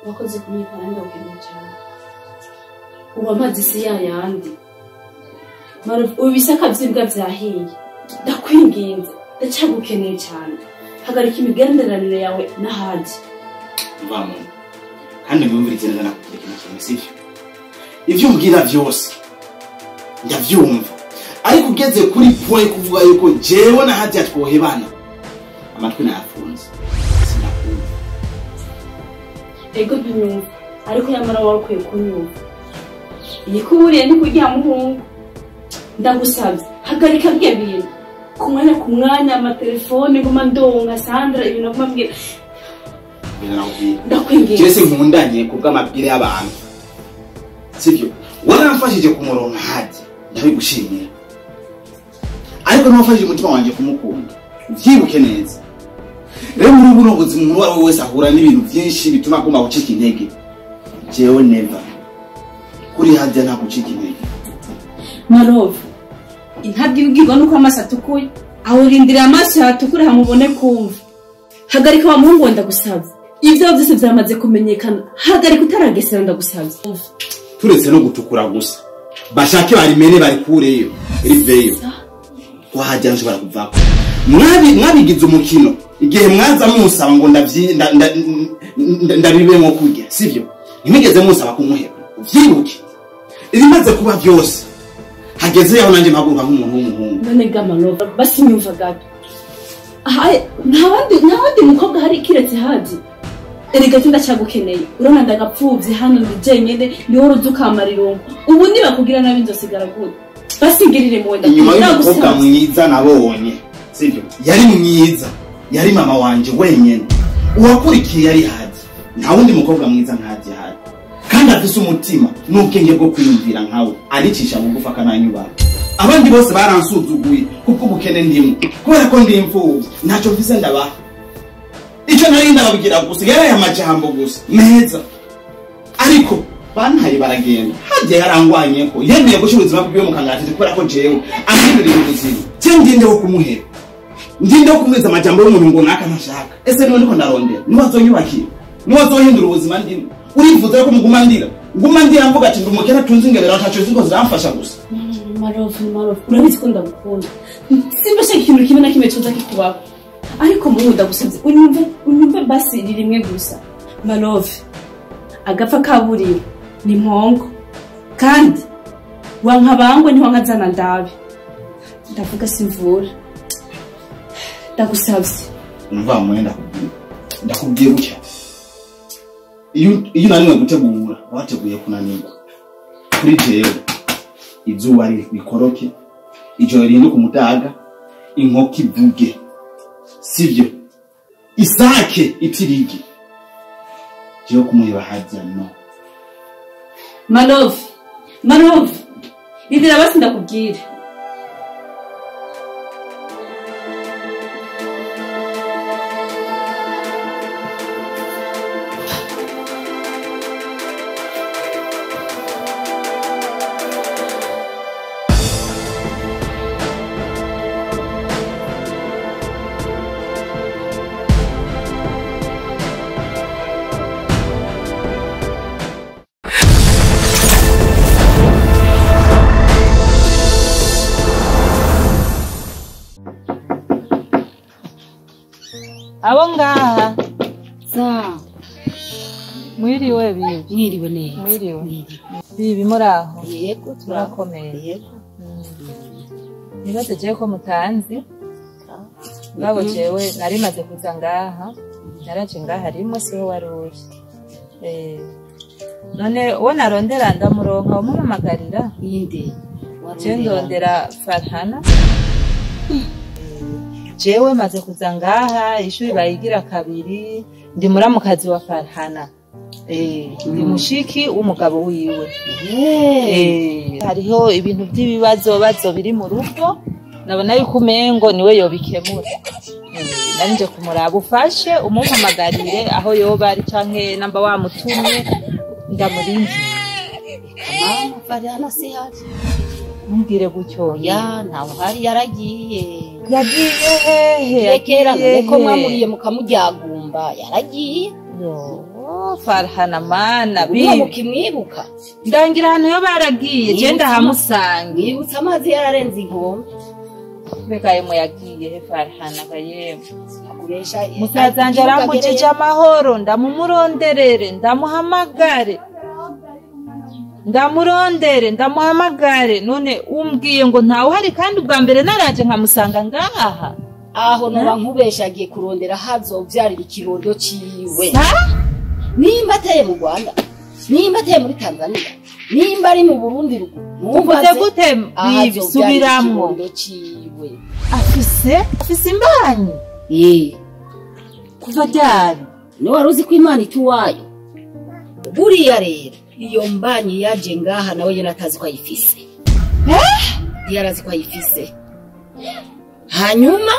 wakoze kumwitana ndagukeneye cyane ubu amazi si yayandi Marof ubisaka by'imbwa byahiye ndakwinginze ndacagukeneye cyane hagarika imigenderanire yawe n'ahandi mvamo kandi mwumvirize neza nakubwira sivyo ivyo mbwira byose ndavyumva ariko ugeze kuri point kuvuga yuko jewe na hadi atwohebana amatwi nayafunze sinakumva ego byumva ariko yamara warukwiye kunyumva yikuburiye ni kugira muhungu ndagusabye hagarika bye bintu ku mwanya amatelefone ngoma ndonga Sandra ibintu kumabwira ndakwingiye Jesse nkundanye kubw'amabwire y'abantu sivyo waramfashije kumuronka hadi ndabigushimira ariko n'umfashije umutima wanje kumukunda vyibuke neza rero muri uburongozi umuntu wari wese ahura n'ibintu byinshi bituma agomba gucika intege jewe never kuri hadi nta gucika intege Marof intabwe ibwirwa nuko amaso atukuye awurindira amaso yatukure hamubone kumva hagarika wa muhungu ndagusabye ivyo byose byamaze kumenyekana hagarika utaragesera ndagusabye turetse no gutukura gusa bashake barimene bari kureyo riveyo wahajya nshobora kuvako mwabigize umukino igihe mwaza musaba ngo ndabibemo kurya sivyo nimigeze musaba kumuheba vyibuke ibimaze kuba byose hageze yaho nanje mpaguruka nk'umuntu w'umuhungu none Marof basi nyumva gato ntawandi mukobwa hari kiretse hadi erega ndacagukeneye urona ndagapfuvye hano ndijenyene niho ruzukamariro ubu niba kugira nabi nzosigara gute basingirire mu wenda inyuma y'umukobwa mwiza nabonye sivyo yari mwiza yari mama wanje wenyene uwakurikiye yari hadi nta wundi mukobwa mwiza nk'hadi hadi kandi afise umutima n'ubwenge bwo kwiyumvira nkawe aricisha bugufa kananyubaka abandi bose baransuzuguye kuko ubukene ndimo kubera ko ndi imfuvyi ntacyo mfise ndabaha icyo nari ndababwira gusa yari amajambo gusa meza ariko bantaye baragenda hajye yarangwanye ko yemeye gushira ubuzima bwiwe mu kangatije kubera ko jewe ahindurira ubuzima cyo ndinde wo kumuhera ndinde wo kumwiza amajambo y'umuntu ngo naka ntashaka ese niwe ndiko ndarondera niwazonyubakira niwazohindura ubuzima ndimo urifuza ko muguma ndira mvuga ati ndumukera tunzi ingabera atacho ziko ziramfasha gusa Marof urabizi ko ndagukunda simbashe ikintu kimwe na kimwe tuza kikubaho ariko mu ndagusabye unyumve basi rimwe gusa Marof agapfa kaburiwe ni mpongo kandi wankabangwe niho nkazana ndabe ndavuga simvura ndagusabye umva mwenda ndakubwiye gutya iyo nari gutegura wateguye kunanirwa kuri jewe izuba rikoroke ijoro rindi ku mutaga inkoko ivuge sivyo isake itirige jewe kumuheba hajya no Marof indira basi ndakubwira abo ngaha za mwiriwe bibi mwiriwe neza mwiriwe bibi muraho yego turakomeye yego nibaze jewe ko mutanzi ngabo jewe nari maze kuza ngaha naraje ngaha rimwe siho waruje none wo narondera ndamuronka umuhamagarira yinde je ndondera Farhana jewe maze kuza ngaha ishuri bayigira kabiri ndi muramukazi wa Farhana ndi mushiki w'umugabo wiwe hariho ibintu by'ibibazo biri mu rugo nabona yuko umengo niwe yobikemura nanje kumuraba ufashe umuhamagarire aho yoba ari canke namba wamutumye ndamurindi mama Farhana si haje mumbwire gutyo ya ntaho hari yaragiye hehe rekera ko mwamuriye mukamujyagumba yaragiye yo Farhana mana bibi mukimwibuka ndangira hano yo baragiye je ndahamusanga yibutsa amazi yararenze inkombe bekaye mu yagiye he Farhana kayemo aguresha musazanje aramujije amahoro ndamumuronderere ndamuhamagare none umbwiye ngo ntawe hari kandi ubwa mbere naraje nkamusanga ngaha aho noba nkubeshagiye kurondera hazovyarira ikirondo ciwe nimba ateye mu Rwanda nimba ateye muri Tanzania nimba ari mu Burundi uvuze gute bibi subiramwo afise imbanyi kuva ryari ni waruzi ko Imana ituwayo buriya rero iyo mbanyi yaje ngaha nawe yena atazi ko ayifise yarazi ko ayifise hanyuma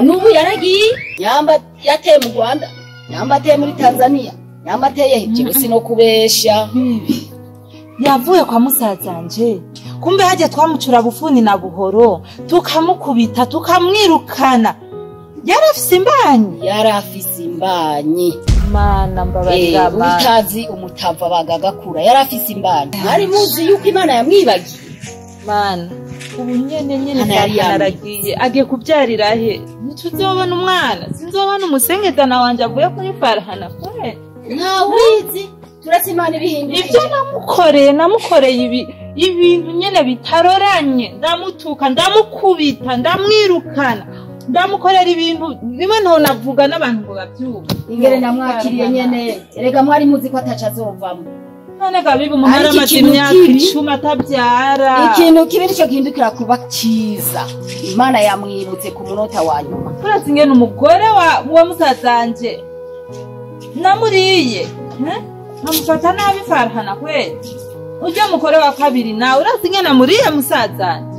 nubu yaragiye nyamba yateye mu Rwanda nyamba ateye muri Tanzania nyamba ateye hejuru sino kubesha yavuye kwa musazanje kumbe haje twamucura bufuni na buhoro tukamukubita tukamwirukana yarafise imbanyi mana mbabarira utazi umutava bagagakura yarafise imbanyi ari muzi yuko Imana yamwibagiye mana ubu nyene naragiye agiye kubyarira he ntituzobona umwana sinzobona umusengezana wanje avuye kuri Farhana kwe ntawizi turetse Imana ibihindura ibyo namukoreye ibintu nyene bitaroranye ndamutuka ndamukubita ndamwirukana ndamukorera ibintu bimwe ntonavuga n'abantu ngo babyuba ingere ndamwakiriye nyene erega mwari muzi ko ataca azovamo none gabibi umuhara amatimya icuma atabyara ikintu kibi cyo gihindukira kuba cyiza Imana yamwibutse ku munota wa nyuma turazi ngene umugore wa musazanje namuriye nkamufata nabi Farhana kweli ujya mukore wa kabiri nawe urazi ngene namuriye musazanje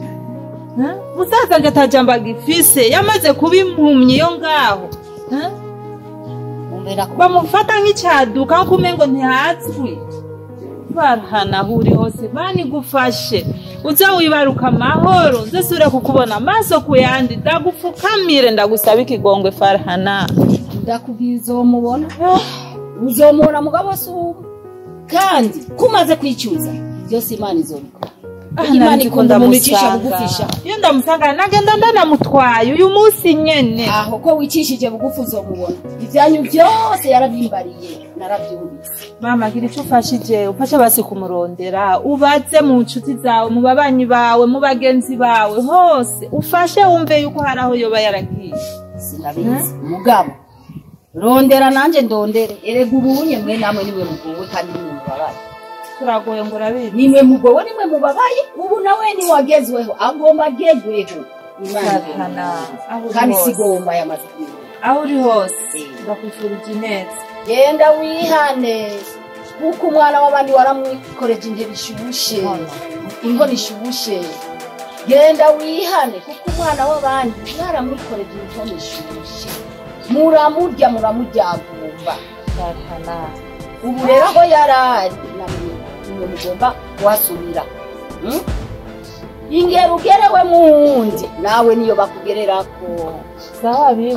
musazanje atajambaga ifise yamaze kuba impumyi yo ngaho bamufata nk'icyaduka kumengo ntihazwi Farhana huri hose bani gufashe uza wibaruka amahoro nzesure kukubona amaso kuyandi ndagupfukamire ndagusaba ikigongwe Farhana ndakubwiza uzomubona mugabo suba kandi kumaze kwicuza byose Imana izobikora Imana ikunda mumicisha bugufisha iyo ndamusanga nagenda ndanamutwaye uyu munsi nyene aho ko wicishije bugufu uzomubona ivyanyu byose yarabimbariye narabyumvise mama gira icyo ufashije ufashe basi kumurondera ubaze mu nshuti zawe mu babanyi bawe mu bagenzi bawe hose ufashe wumve yuko hari aho yoba yaragiye sinabizi mugabo rondera nanje ndondere erega ubunye mwe namwe niwe mugowe kandi niwe mubabaye turagoye ngo urabizi nimwe mugowe nimwe mubabaye ubu nawe ni wagezweho agomba agezweho Imana kandi sigomba yamaze aho uri hose ndakwifurije ineza genda wihane kuko umwana w'abandi waramwikoreje intebe ishushe inkono ishushe genda wihane kuko umwana w'abandi yaramwikoreje inkono ishushe muramurya muramujyagumba ubu rero aho yarari namwe mugomba kuhasubira ingero ugerewe mundi nawe niyo bakugererako sawa bibi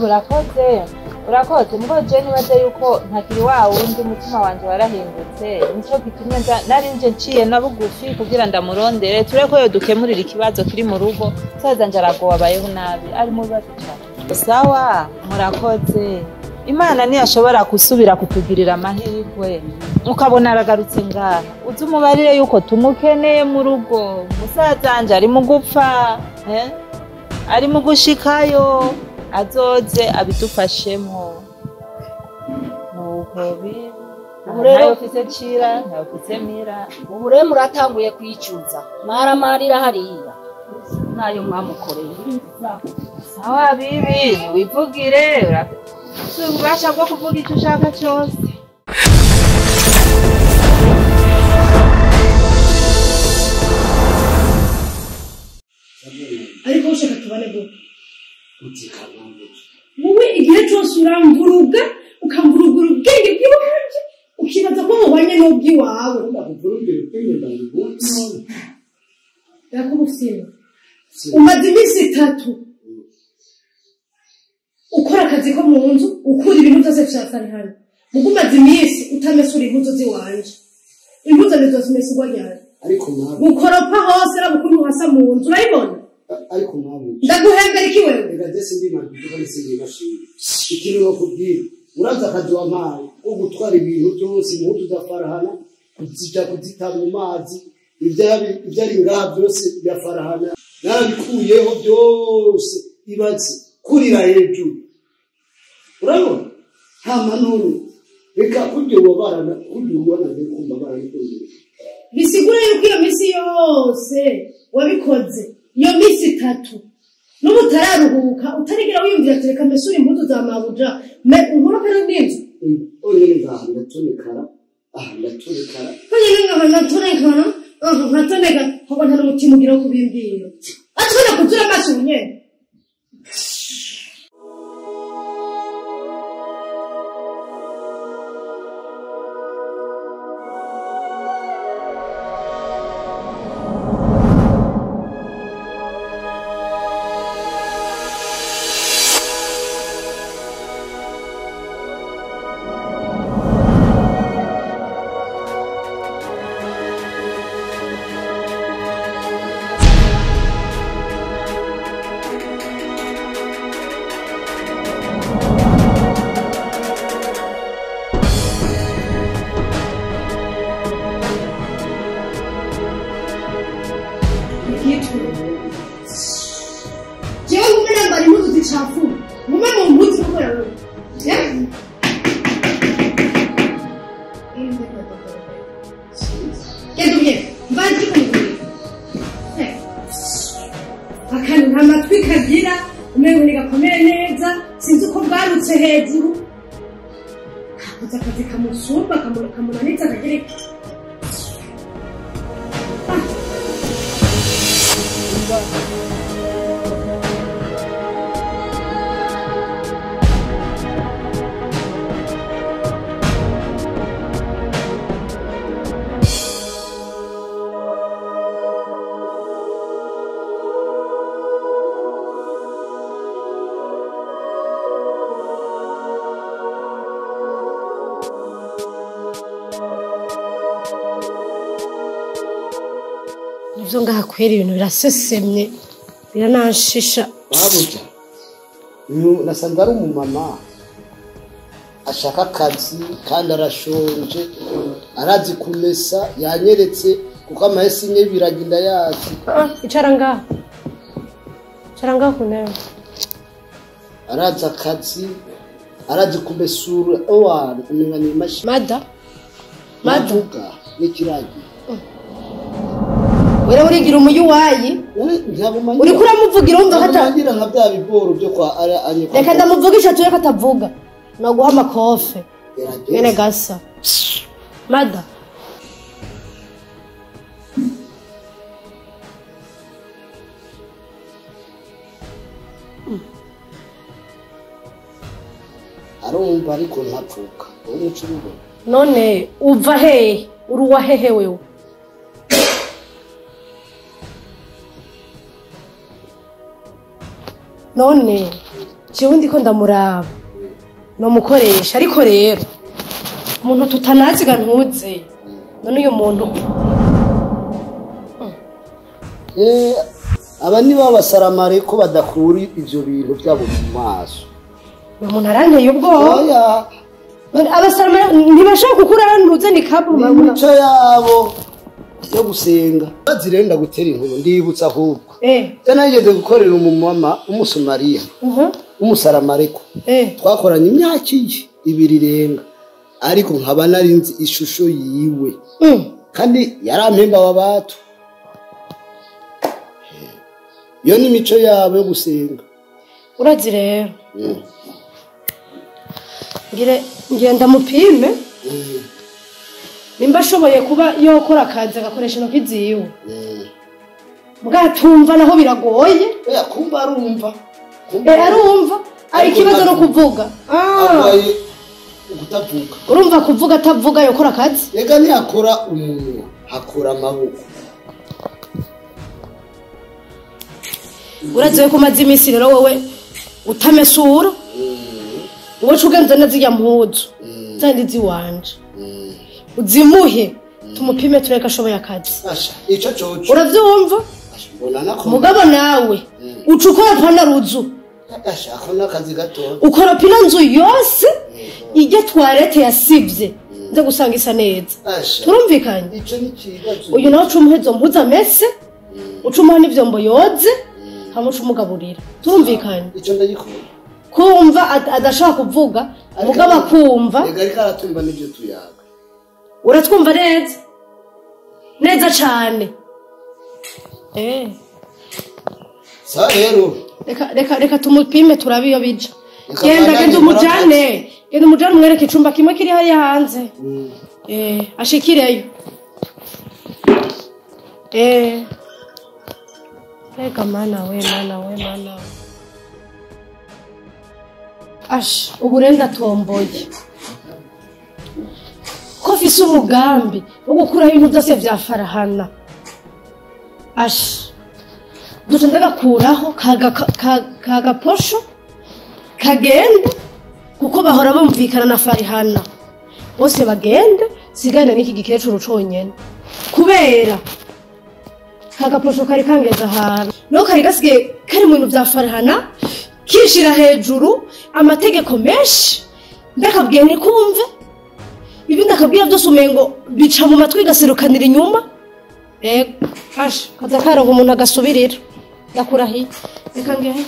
urakoze mugo je nibaze yuko ntakiri wa wundi umutima wanje warahindutse nico gitumye nari nje nciye na bugufi kugira ndamurondere tureko yo dukemurira ikibazo kiri mu rugo saza nje aragowa bayeho nabi ari mu bibazo cyane sawa murakoze Imana ni ashobora kusubira kutugirira amahirwe ukabona aragarutse ngaha uzi umubarire yuko tumukeneye mu rugo musazanje ari mu gupfa ari mu gushikayo azoze abidufashemo nuko ntayo ufise cira ntayo ufise mira ubu rero muratanguye kwicuza mwaramarira hariya nayo mwamukoreye sawa bibi wivugire ubasha bwo kuvuga icyo ushaka cyose ariko ushaka tubane gute wowe igihe cyose uramvuruga ukamvurugura ubwenge bw'iwanje ukibaza ko mubanye n'ubw'iwawe yakubufyina umaze iminsi 3 ukora akazi ko mu nzu ukura ibintu byose byasari hano mukumaze iminsi utamesura impuzu ziwanje impuzu nizozimesurwa ryari ariko mwawe gukoropa hose rabukuntu hasa mu nzu urayibona ariko mwawe ndaguhembera iki wewe ndageze ndimana kuko nisindi mashini ikintu no kubwira uraza akazi wampaye ko gutwara ibintu byose impuzu zafarahana kuzita mu mazi ibyari ngaha byose byafarahana narabikuyeho byose ibatse kurira hejuru urabona nta manuru reka kurya wabarana kurya ubona kumva baranikunze bisigura yuko iyo minsi yose wabikoze iyo minsi 3 n'ubu utararuhuka utarigera wiyumvira ati reka mesure impuzu za mabuja unkoroka n'inzu onyine ngaha ndatonekara onyine ngaha ndatonekara nkatoneka ahubwo nta n'umutima ugira wo kubimbwira atubona kuzura amaso nyene hejuru kabuza akazi kamusumba kamunanitse akagereka Nivyo ngaha kwera ibintu birasesemye biranashisha babuja nasanze ari umumama ashaka akazi kandi arashonje arazi kumesa yanyeretse kuko amahesi nye biragenda yazi icara ngaha kunewe arazi akazi arazi kumesura owana umenya ni mashi mada n'ikiragi wera urigira umuyu wayi uri kuramuvugira umva hatagira nka bya biboro byo kwa ari reka ndamuvugisha tuye katavuga naguha amakofe bene gasa mada arumva ariko ntapfuka umucurugo none uva hehe uruwa hehe wewe none jewe ndiko ndamuraba no mukoresha ariko rero umuntu tutanaziga ntuze none uyu muntu aba ni babasaramare ko badakuri ivyo bintu byabo mu maso umuntu aranteye ubwoba abasaramare ntibashaka gukura ntuze ni kabu imico yabo yo gusenga bazirenda gutera inkuru ndibutsa ahubwo cyane nigeze gukorera umumama umusumariya umusaramareko twakoranye imyaka ibiri irenga ariko nkaba narinzi ishusho yiwe kandi yarampemba wabatu yo ni imico yabo yo gusenga urazi rero ngenda mupime nimba ashoboye kuba yokora akazi agakoresha intoki ziwe bwatumva naho biragoye kumva arumva ari ikibazo no kuvuga kutavuga urumva kuvuga atavuga yokora akazi rega ntiyakora umuntu hakora amaboko uraziwe ko umaze iminsi rero wowe utamesura wowe ugenze neza ijya mpuzu zandi ziwanje uzimuhe tumupime tureka ashoboye akazi asha ico coco uravyumva mbona nako mugabo nawe uca ukora pana ruzu asha akona akazi gato ukora pina nzu yose ijya twarete yasivye nze gusanga isa neza asha turumvikanye ico ni kibazo uyu nawe ucumuhezo mpuza mese ucumuha n'ivyombo yoze hamwe ucumugaburira turumvikanye ico ndagikora kumva adashaka kuvuga mugabo akumva ega ariko aratumva n'ivyo tuyaga uratwumva neza neza cane sa rero reka tumupime turabe iyo bija Genda genda umujane umwereke icumba kimwe kiri hariya hanze ashikireyo reka mana we asha ubu rero ndatomboye ko mfise umugambi wo gukuraho ibintu byose vya Farahana asha duce ndagakuraho kagaposho kagenda kuko bahora bumvikana na Farahana bose bagende sigane n'iki gikecuru conyene kubera kagaposho kari kangeza ahantu no kari gasigaye kari mu bintu vya Farahana kishira hejuru amategeko menshi ndakabwiye nikumve ibi ndakabwira byose umengo bica mu matwi gaserukanira inyuma asha kadakara ngo umuntu agasubirira ndakurahiye reka ngehe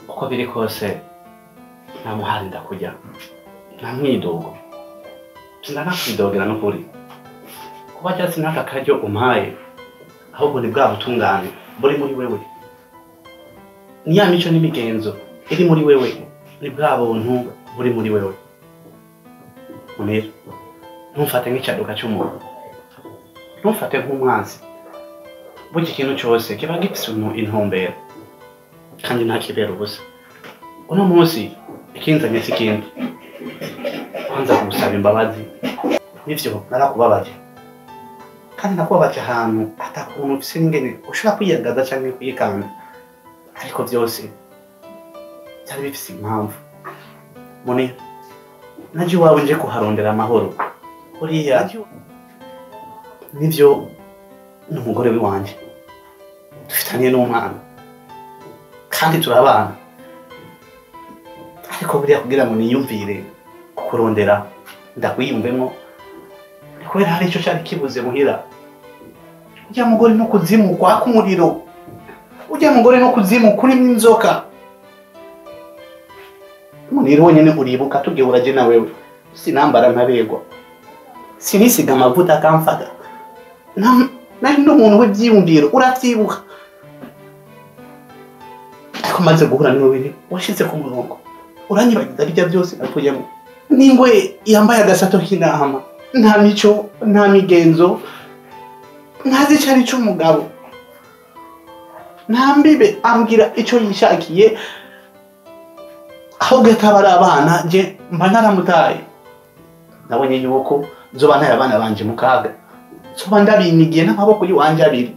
uko biri kose nta muhari ndakujya nta mwidogo sindanakwidogera n'ukuri kuba cyatsi n'aka karyo umpaye ahubwo ni bwa butungane buri muri wewe ni ya mico n'imigenzo iri muri wewe ni bwa buntu buri muri wewe Munira ntumfate nk'icyaduka cy'umuntu ntumfate nk'umwanzi buri kintu cyose kiba gifite intumbero kandi nta kibera ubusa uno munsi ikinzanye si kindi kwanza gusaba imbabazi nivyo narakubabaje kandi nakubabaje ahantu atakuntu ufise n'ingene ushobora kwiyagaza canke kwikanga ariko byose byari bifise impamvu Munira naje iwawe nje kuharondera amahoro uriya nivyo n'umugore w'iwanje dufitaniye n'umwana kandi turabana ariko buriya kugira ngo niyumvire kukurondera ndakwiyumvemo kubera hari icyo cyari kibuze muhira ujya mugore no kuzimu kwaka umuriro ujya mugore no kuzimu kurimo inzoka Munira wonyene uribuka tugiye uraje na wewe sinambara ntabegwa sinisiga amavuta akamfata nari n'umuntu w'ibyiyumviro uravyibuka ariko maze guhura n'umubiri washize ku murongo uranyibagiza bijya byose nakuyemo n'ingwe yambaye agasato k'intama nta mico nta migenzo ntazi cyari cy'umugabo nta mbibe ambwira icyo yishakiye ahubwo atabara abana nje mba naramutaye nabonye yuko nzoba ntaye abana banje mu kaga nzoba ndabinigiye n'amaboko y'uwanje abiri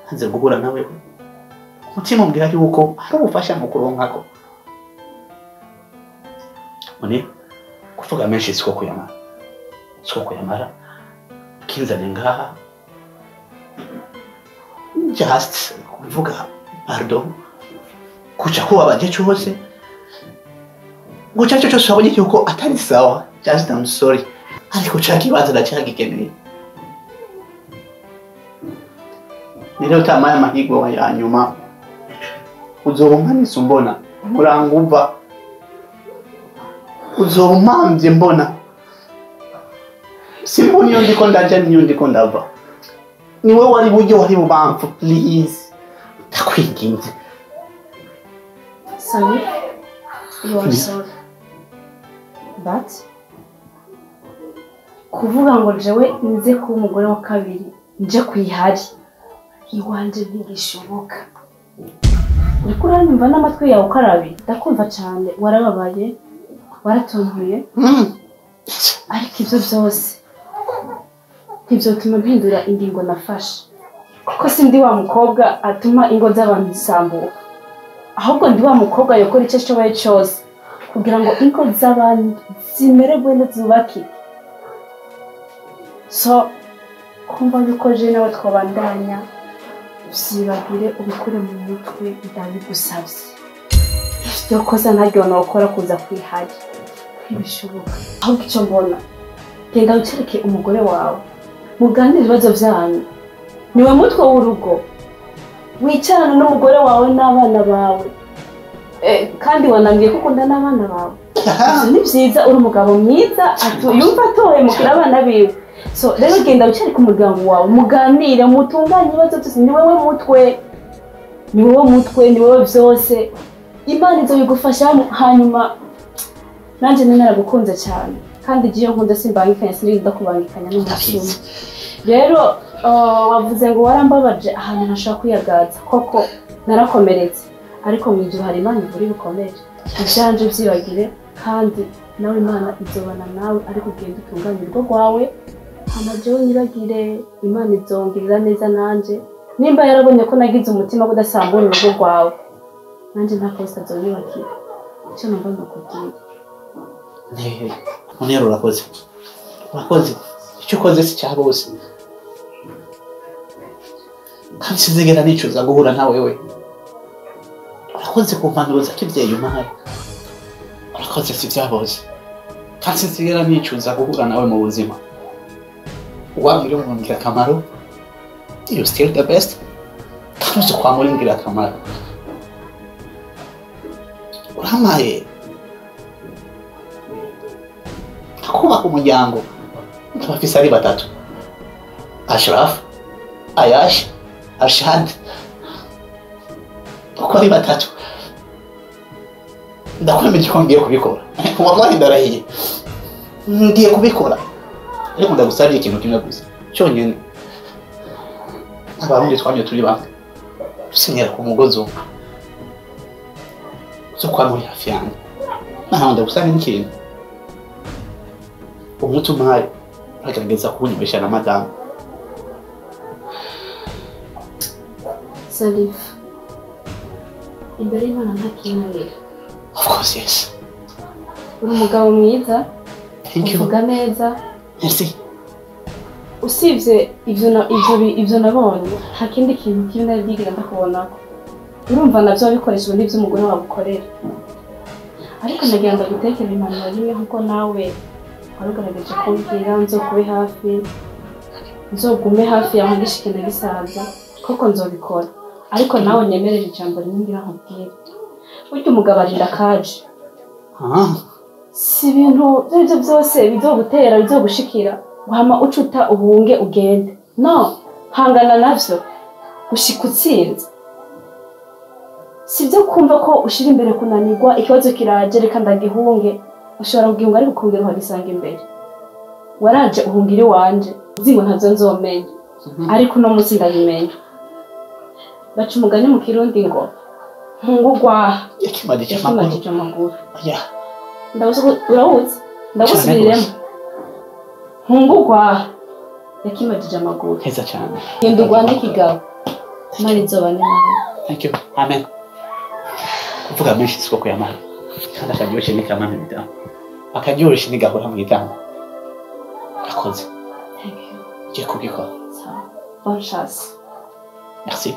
hanze guhura nawe umutima umbwira yuko hari ubufasha mu kuronkako Munira kuvuga menshi siko kuyamara kinzane ngaha just kuvuga pardon kucha kubabaje cyose guca cyo cyose wabonye yuko atari sawa just I'm sorry ariko cyakibaza ndacyagikeneye nireo tamaya mahigo ya nyuma uzorumanisa mbona muranguva uzorumambye mbona simboni yo ndiko ndaja niyo ndiko ndava niwe wari buryo wari bubamfu please ndakwinginze Sunny, you are sorry. But kuvuga ngo jewe nze ku umugore wa kabiri nje kwihari iwanje ntigishoboka. Uriko uranyumva n'amatwi yawe ukarabi ndakumva cyane warababaye waratuntuye ariko ibyo byose ntibyotuma mpindura ingingo nafashe ko sindi wa mukobwa atuma ingo z'abantu zisambuka, ahubwo ndi wa mukobwa yokora icyo ashoboye cyose kugira ngo ingo z'abantu zimererwe neza zubakike. So kumva yuko je nawe twabandanya vyibagire ubikure mu mutwe ndabigusavye. Ivyo kosa ntaryo nokora kuza kwihaja ntibishoboka. Ahubwo icyo mbona genda wicarike umugore wawe muganire ibibazo vyanyu, niwe mutwe w'urugo, wicarana n'umugore wawe n'abana bawe kandi wanambwiye ko ukunda n'abana bawe. Ivyo ni vyiza, uri umugabo mwiza yumva atohemukira abana biwe. So rero genda wicarike umuryango wawe muganire mutunganye ibibazo byose, ni wowe mutwe, ni wowe mutwe, ni wowe vyose. Imana izobigufasha hanyuma nanje naragukunze cyane kandi igihe nkunda simbangikanya sinigenda kubangikanya n'umusuma. Rero wavuze ngo warambabaje ahantu ntashaka kwiyagaza, koko narakomeretse, ariko mu ijuru hari Imana ivura ibikomere. Ivyanje vyibagire kandi nawe Imana izobana nawe, ariko ugenda utunganye urugo rwawe amajewe nyibagire. Imana izongirira neza nanje, nimba yarabonye ko nagize umutima kudasambura urugo rwawe, nanje nta kosa azonyubakira. Icyo numva ndakubwira Munero, urakoze icyo ukoze si cya bose, kandi sinzigera nicuza guhura nawe we. Urakoze ku mpanuro za kibyeyi umpaye, urakoze si bya bose, kandi sinzigera nicuza guhura nawe mu buzima. Wambere mu ngirakamaro, you still the best, kandi uzi kwa muri ngirakamaro. Uramaye kubaka umuryango nk'abafise ari batatu, Ashraf, Ayash, Arshad, uko ari batatu. Ndakwemeje ko ngiye kubikora, wallahi ndarahiye ngiye kubikora, ariko ndagusabye ikintu kimwe gusa cyonyine. Abarundi twamye turi bamwe dusenyera ku mugozi umwe, zo kwa muri hafi yanjye. Naho ndagusabye n'ikintu, umuti umpaye uragerageza kuwunyumvisha na madamu. Salif, imbere y'Imana nta kintu. Of course, yes. Uri umugabo mwiza, Thank you. uvuga neza. Merci. Usibye ivyo nabonye, nta kindi kintu kibi nari ndigera ndakubonako. Urumva navyo bikoreshejwe n'ivyo umugore wawe ukorera. Ariko nagira ngo gutekera impanuro rimwe, nkuko nawe warugerageje kumbwira nzokube hafi, nzogume hafi yawe ngishike ndagisaza, koko nzobikora. Ariko nawe nyemerera ijambo rimwe ngira nkubwire, burya umugabo arinda kaje. Si ibintu ibyo byose bizogutera bizogushikira guhama ucuta ubunge ugende. No, hangana navyo gushika utsinze. Sibyo kumva ko ushira imbere kunanirwa, ikibazo kiraje reka ndagihunge, ushobora kugihunga ariko ukongera uhagisanga imbere. Waraje uhungire wanje, uzingo ntavyo nzomenya, ariko no munsi ndabimenya. Baca umugani mu Kirundi ngo ntungugwa Yakimadije amaguru. Yeah. Urawuzi? Ndagusubiremo. Ntungugwa yakimajije amaguru. Heza cyane. Genda urwane ikigabo. Imana izobane nawe. Thank you. Amen. Kuvuga menshi siko kuyamara. Kandi akaryoshye ni kamana bidamu. Akaryoshye ni gahora mu gitambo. Akoze. Thank you. Ngiye kubikora. Bonne chance. Merci.